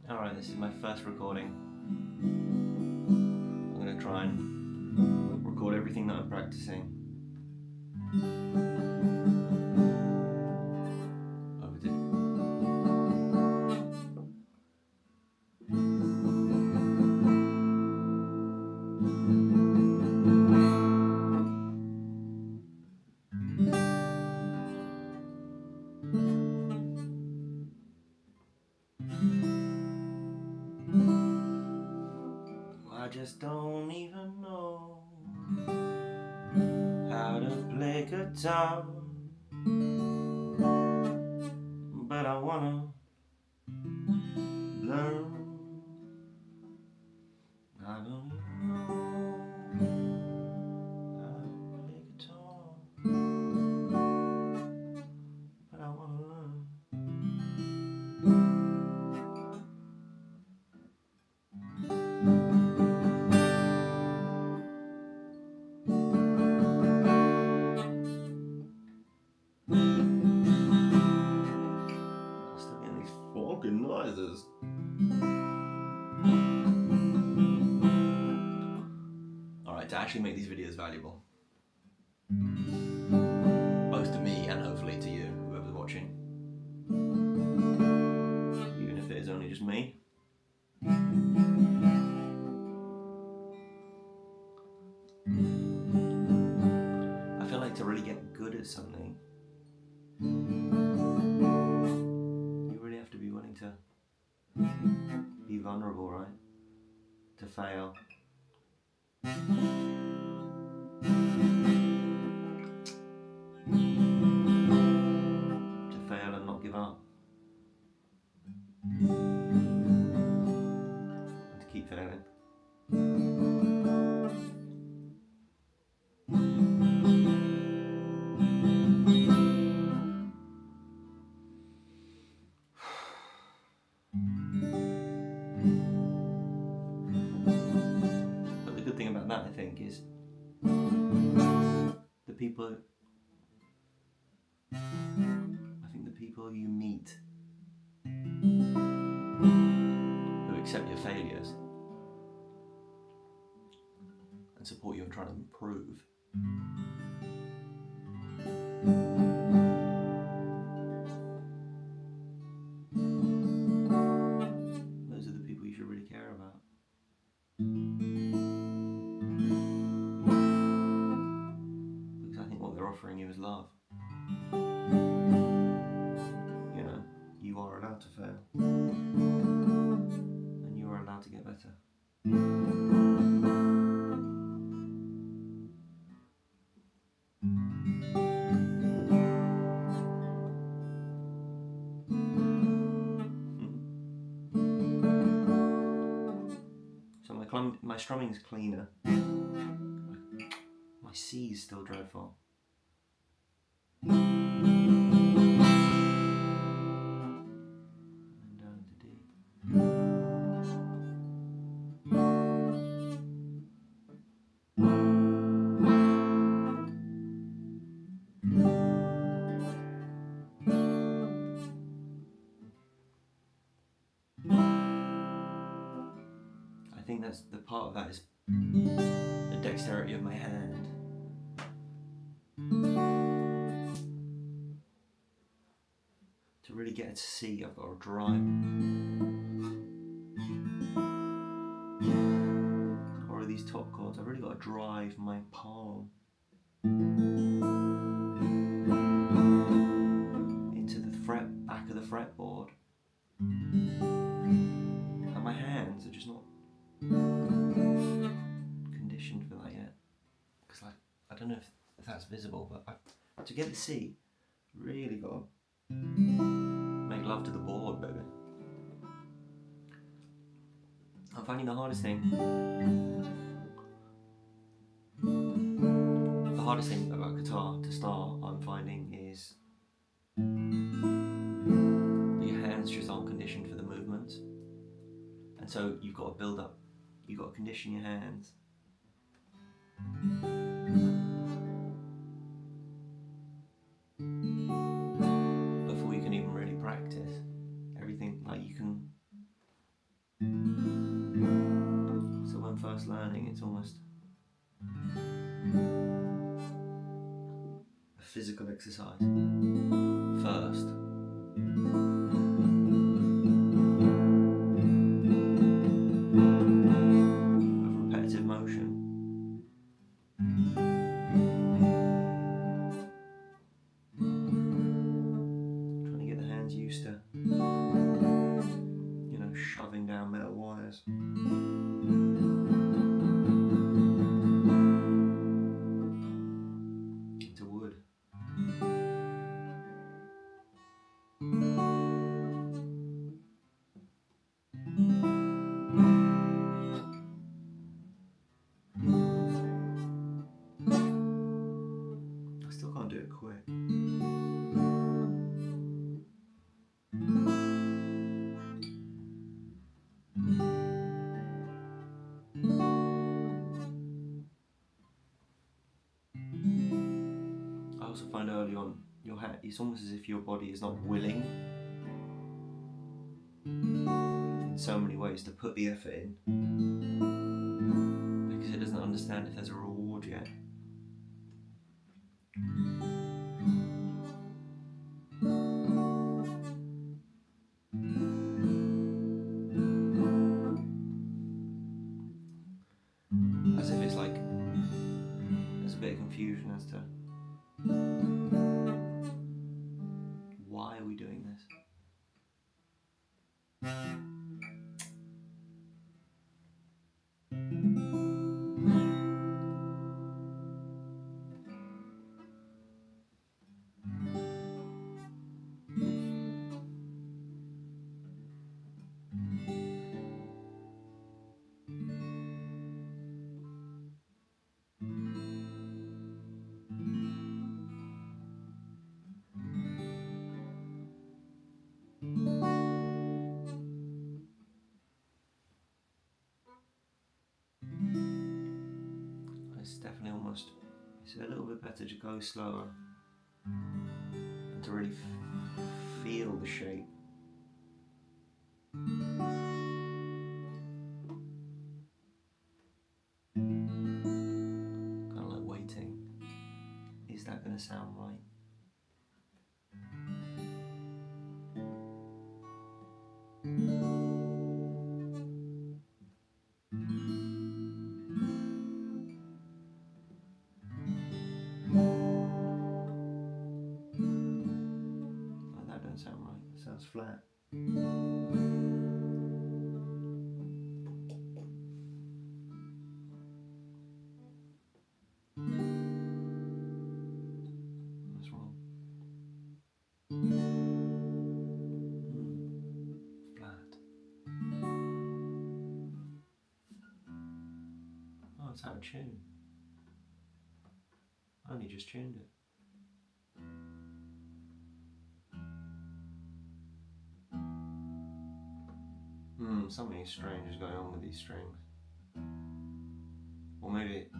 Alright, this is my first recording. I'm going to try and record everything that I'm practicing. Overdid. I just don't even know how to play guitar, but I wanna learn. I don't even know how to play guitar, but I wanna learn. I'm still getting these fucking noises. Alright, to actually make these videos valuable, both to me and hopefully to you, whoever's watching, even if it is only just me, I feel like to really get good at something, you really have to be willing to be vulnerable, right? To fail. To fail and not give up. And to keep failing. But the good thing about that, I think, is the people you meet who accept your failures and support you in trying to improve, those are the people you should really care about. Because I think what they're offering you is love. You know, you are allowed to fail. And you are allowed to get better. So my strumming's cleaner. My C's still dreadful. And down to D. I think that's the part of that is the dexterity of my hand. To really get it to C, I've got to drive. Or these top chords, I've really got to drive my palm into the back of the fretboard. And my hands are just not conditioned for that yet. Because I don't know if that's visible, but to get the C, really got to make love to the board, baby. I'm finding the hardest thing about guitar to start, I'm finding, is that your hands just aren't conditioned for the movements. And so you've got to build up, you've got to condition your hands. Before you can even really practice everything, like you can first learning, it's almost a physical exercise first. Of repetitive motion. Trying to get the hands used to, shoving down metal wires. Into wood. I still can't do it quick. I also find early on, your hand, it's almost as if your body is not willing in so many ways to put the effort in, because it doesn't understand if there's a reward yet. As if it's like there's a bit of confusion as to why are we doing this? It's definitely almost, it's a little bit better to go slower and to really feel the shape. Kind of like waiting. Is that going to sound right? That don't sound right. It sounds flat. That's wrong. Flat. Oh, it's out of tune. I only just tuned it. Something strange is going on with these strings. Or maybe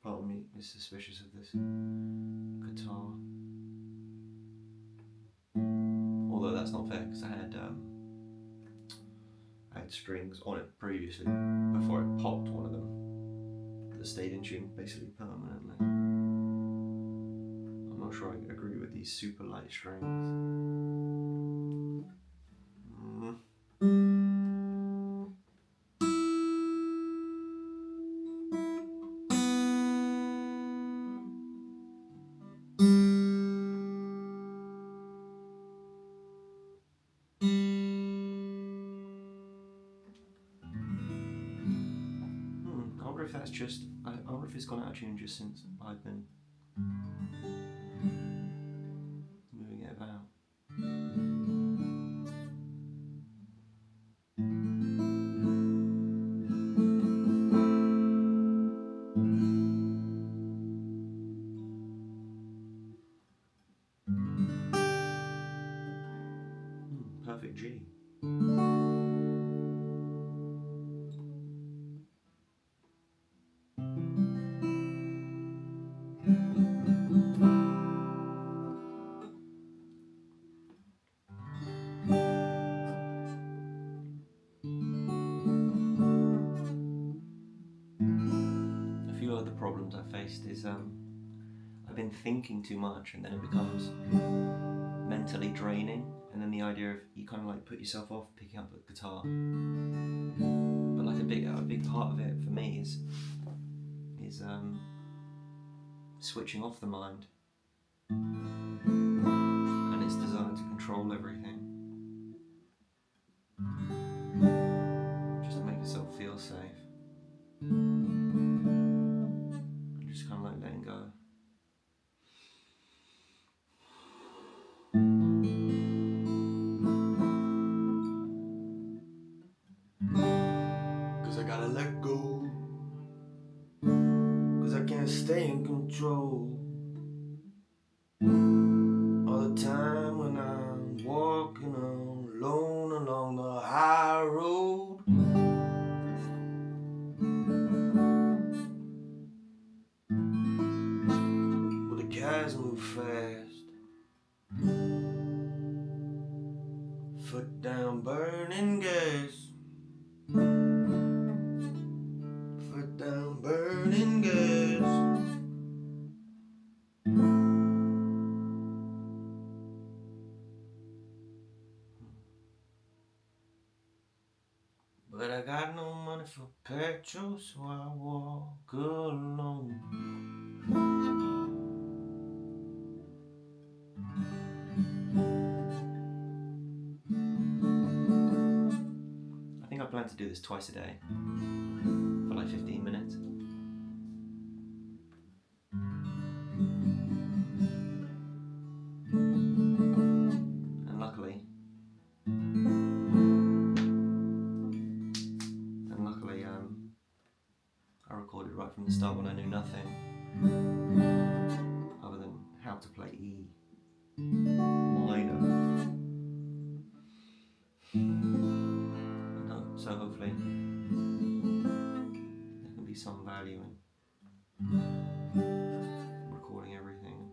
part of me is suspicious of this guitar. Although that's not fair, because I had strings on it previously before I popped one of them that stayed in tune basically permanently. I'm not sure I agree with these super light strings. I wonder if that's just, I wonder if it's gone out of tune just since I've been moving it about. Perfect G. faced is I've been thinking too much, and then it becomes mentally draining, and then the idea of you kind of like put yourself off picking up the guitar. But like a big part of it for me is switching off the mind and its desire to control everything, just to make yourself feel safe, and just kind of like letting go. I gotta let go, 'cause I can't stay in control all the time when I'm walking alone along the high road. Where the cars move fast, foot down burning gas. Down burning gas. But I got no money for petrol, so I walk alone. I think I plan to do this twice a day for like 15 minutes. And luckily, I recorded right from the start when I knew nothing other than how to play E minor. So hopefully there can be some value in recording everything.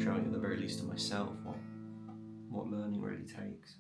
Showing at the very least to myself what learning really takes.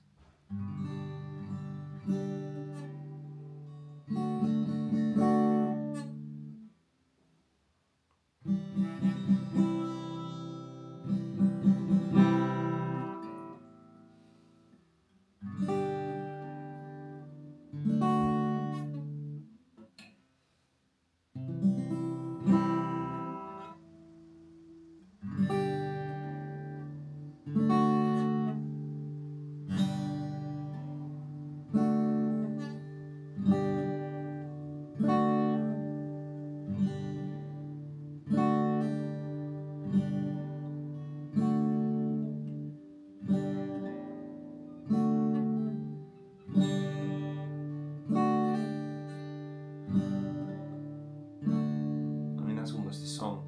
That's almost a song.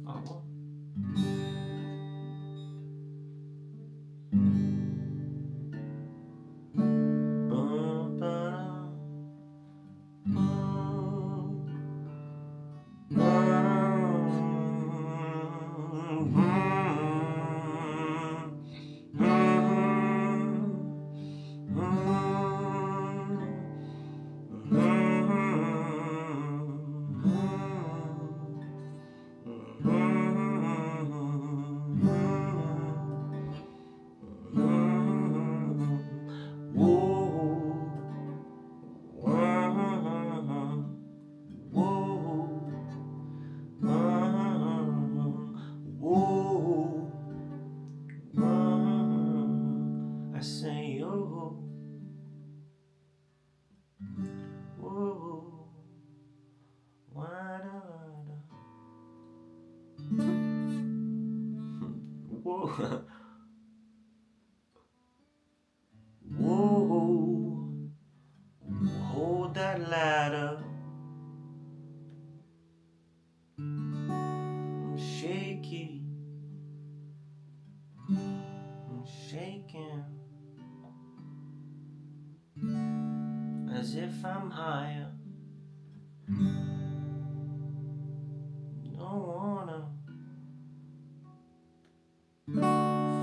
Oh, what? Whoa, hold that ladder. I'm shaky, I'm shaking, as if I'm higher. Don't wanna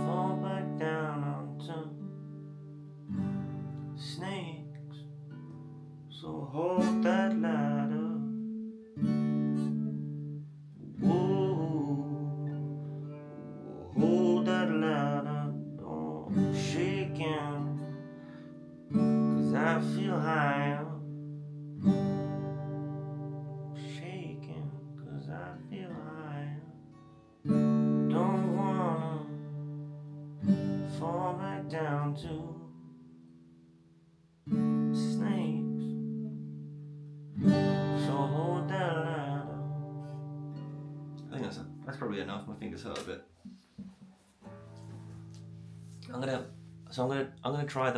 fall back down onto down to snakes. So hold that ladder. I think that's probably enough. My fingers hurt a bit. I'm gonna try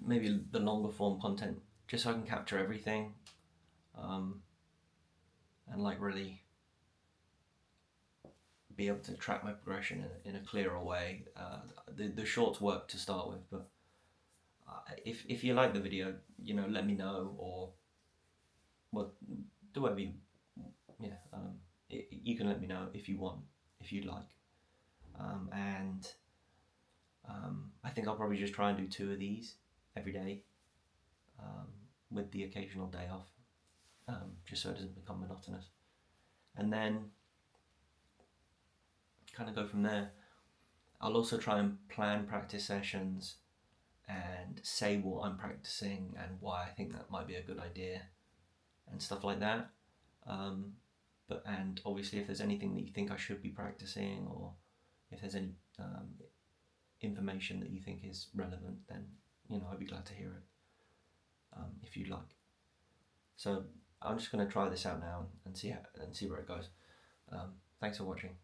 maybe the longer form content just so I can capture everything, and like really be able to track my progression in a clearer way. The shorts work to start with, but if you like the video, let me know, or do whatever you you can let me know if you want, if you'd like, and I think I'll probably just try and do 2 of these every day, with the occasional day off, just so it doesn't become monotonous, and then kind of go from there. I'll also try and plan practice sessions and say what I'm practicing and why I think that might be a good idea and stuff like that. And obviously if there's anything that you think I should be practicing, or if there's any information that you think is relevant, then I'd be glad to hear it, if you'd like. So I'm just going to try this out now and see where it goes. Thanks for watching.